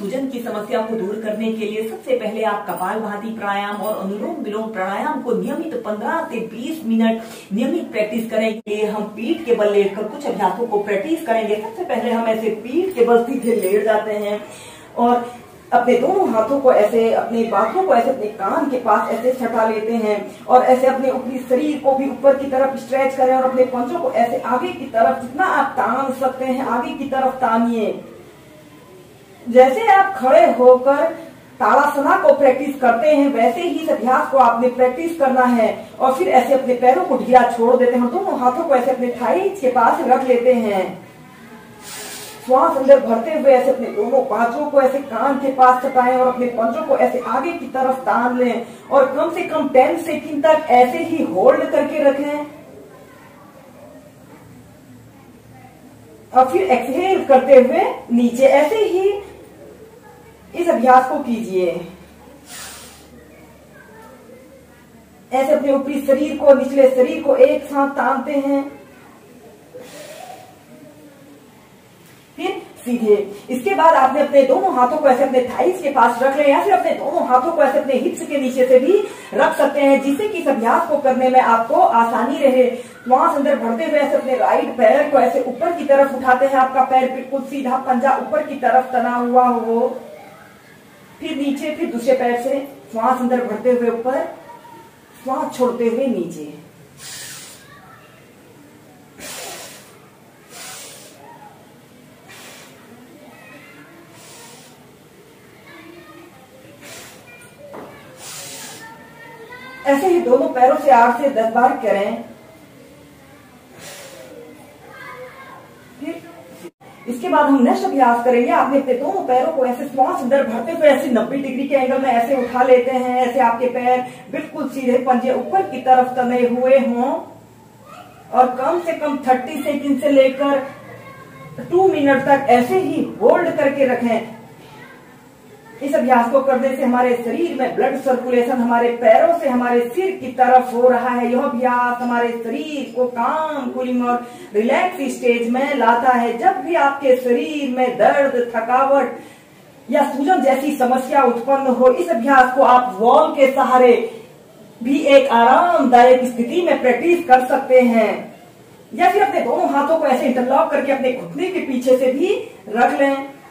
सूजन की समस्या को दूर करने के लिए सबसे पहले आप कपालभाति प्राणायाम और अनुलोम विलोम प्राणायाम को नियमित 15 से 20 मिनट नियमित प्रैक्टिस करेंगे। हम पीठ के बल लेटकर कुछ अभ्यासों को प्रैक्टिस करेंगे। सबसे पहले हम ऐसे पीठ के बल सीधे लेट जाते हैं और अपने दोनों हाथों को ऐसे, अपने बाहों को ऐसे अपने कान के पास ऐसे सटा लेते हैं और ऐसे अपने ऊपरी शरीर को भी ऊपर की तरफ स्ट्रेच करें और अपने पंजों को ऐसे आगे की तरफ जितना आप तान सकते हैं आगे की तरफ तानिए। जैसे आप खड़े होकर ताड़ासना को प्रैक्टिस करते हैं वैसे ही इस अभ्यास को आपने प्रैक्टिस करना है। और फिर ऐसे अपने पैरों को ढीला छोड़ देते हैं, दोनों हाथों को ऐसे अपने थाइज के पास रख लेते हैं। श्वास अंदर भरते हुए ऐसे अपने दोनों बाजों को ऐसे कान के पास सटाएं और अपने पंजों को ऐसे आगे की तरफ तान लें और कम से कम 10 सेकंड तक ऐसे ही होल्ड करके रखें और फिर एक्सहेल करते हुए नीचे ऐसे ही इस अभ्यास को कीजिए। ऐसे अपने ऊपरी शरीर को, निचले शरीर को एक साथ तानते हैं। फिर सीधे इसके बाद आपने अपने दोनों हाथों को ऐसे अपने थाइस के पास रख लें या फिर अपने दोनों हाथों को ऐसे अपने हिप्स के नीचे से भी रख सकते हैं, जिससे कि इस अभ्यास को करने में आपको आसानी रहे। श्वास अंदर भरते हुए ऐसे अपने राइट पैर को ऐसे ऊपर की तरफ उठाते हैं। आपका पैर बिल्कुल सीधा, पंजा ऊपर की तरफ तना हुआ हो। फिर नीचे, फिर दूसरे पैर से श्वास अंदर भरते हुए ऊपर, श्वास छोड़ते हुए नीचे। ऐसे ही दोनों पैरों से 8 से 10 बार करें। फिर इसके बाद हम नेक्स्ट अभ्यास करेंगे। आपने अपने दोनों पैरों को ऐसे श्वास अंदर भरते हुए ऐसे 90 डिग्री के एंगल में ऐसे उठा लेते हैं। ऐसे आपके पैर बिल्कुल सीधे, पंजे ऊपर की तरफ तने हुए हों और कम से कम 30 सेकंड से लेकर 2 मिनट तक ऐसे ही होल्ड करके रखें। इस अभ्यास को करने से हमारे शरीर में ब्लड सर्कुलेशन हमारे पैरों से हमारे सिर की तरफ हो रहा है। यह अभ्यास हमारे शरीर को काम, कूलिंग और रिलैक्स स्टेज में लाता है। जब भी आपके शरीर में दर्द, थकावट या सूजन जैसी समस्या उत्पन्न हो, इस अभ्यास को आप वॉल के सहारे भी एक आरामदायक स्थिति में प्रैक्टिस कर सकते हैं या फिर अपने दोनों हाथों को ऐसे इंटरलॉक करके अपने घुटने के पीछे से भी रख लें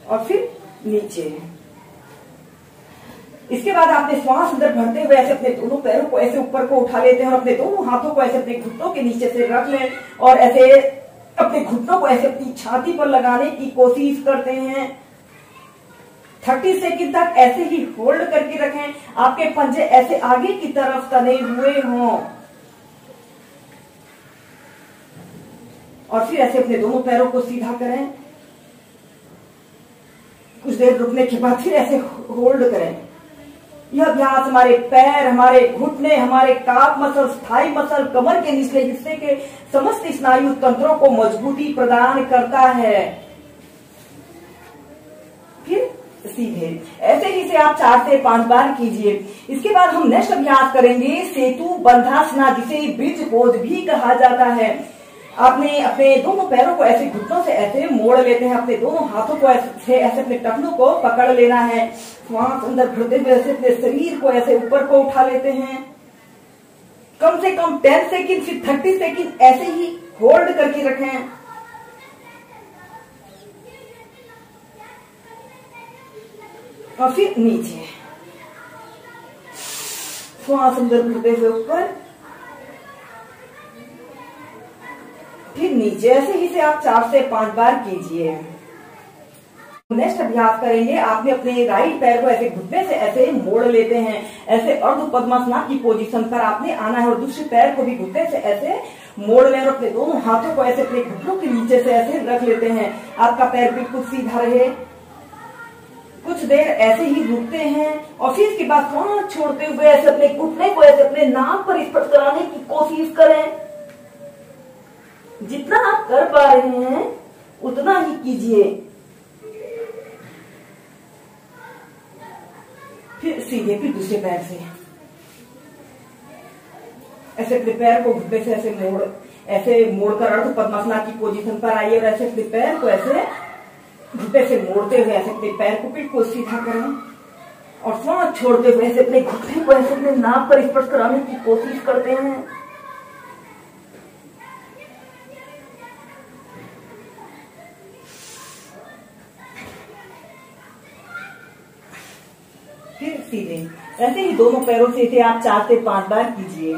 और फिर नीचे। इसके बाद आपने श्वास अंदर भरते हुए ऐसे अपने दोनों पैरों को ऐसे ऊपर को उठा लेते हैं और अपने दोनों हाथों को ऐसे अपने घुटनों के नीचे से रख लें और ऐसे अपने घुटनों को ऐसे अपनी छाती पर लगाने की कोशिश करते हैं। 30 सेकंड तक ऐसे ही होल्ड करके रखें। आपके पंजे ऐसे आगे की तरफ तने हुए हों और फिर ऐसे अपने दोनों पैरों को सीधा करें। कुछ देर रुकने के बाद फिर ऐसे होल्ड करें। यह अभ्यास हमारे पैर, हमारे घुटने, हमारे काफ मसल, थाई मसल, कमर के निचले हिस्से के समस्त स्नायु तंत्रों को मजबूती प्रदान करता है। फिर सीधे ऐसे ही से आप 4 से 5 बार कीजिए। इसके बाद हम नेक्स्ट अभ्यास करेंगे सेतु बंधासना, जिसे ब्रिज पोज भी कहा जाता है। आपने अपने दोनों पैरों को ऐसे घुटनों से ऐसे मोड़ लेते हैं। अपने दोनों हाथों को ऐसे अपने टखनों को पकड़ लेना है। श्वास अंदर भरते हुए ऐसे अपने शरीर को ऐसे ऊपर को उठा लेते हैं। कम से कम 10 सेकंड फिर 30 सेकंड ऐसे ही होल्ड करके रखें और फिर नीचे। श्वास अंदर भरते हुए ऊपर, फिर नीचे। ऐसे ही से आप 4 से 5 बार कीजिए। नेक्स्ट अभ्यास करेंगे। आपने अपने राइट पैर को ऐसे घुटने से ऐसे मोड़ लेते हैं। ऐसे अर्ध पद्मासना की पोजीशन पर आपने आना है और दूसरे पैर को भी घुटने से ऐसे मोड़ लें और अपने दोनों हाथों को ऐसे अपने घुटनों के नीचे से ऐसे रख लेते हैं। आपका पैर बिल्कुल सीधा रहे। कुछ देर ऐसे ही रुकते हैं और फिर इसके बाद श्वास छोड़ते हुए ऐसे अपने घुटने को ऐसे अपने नाक पर स्पर्श कराने की कोशिश करें। जितना आप कर पा रहे हैं उतना ही कीजिए। फिर सीधे, फिर दूसरे पैर से ऐसे अपने पैर को घुटने से ऐसे मोड़ ऐसे मोड़कर अर्ध पद्मासना की पोजीशन पर आइए और ऐसे अपने पैर को ऐसे घुटने से मोड़ते हुए ऐसे अपने पैर को पीठ को सीधा करें और सांस छोड़ते हुए ऐसे अपने घुटने को ऐसे अपने नाक पर स्पर्श कराने की कोशिश करते हैं। फिर सीधे ऐसे ही दोनों पैरों से इसे आप 4 से 5 बार कीजिए।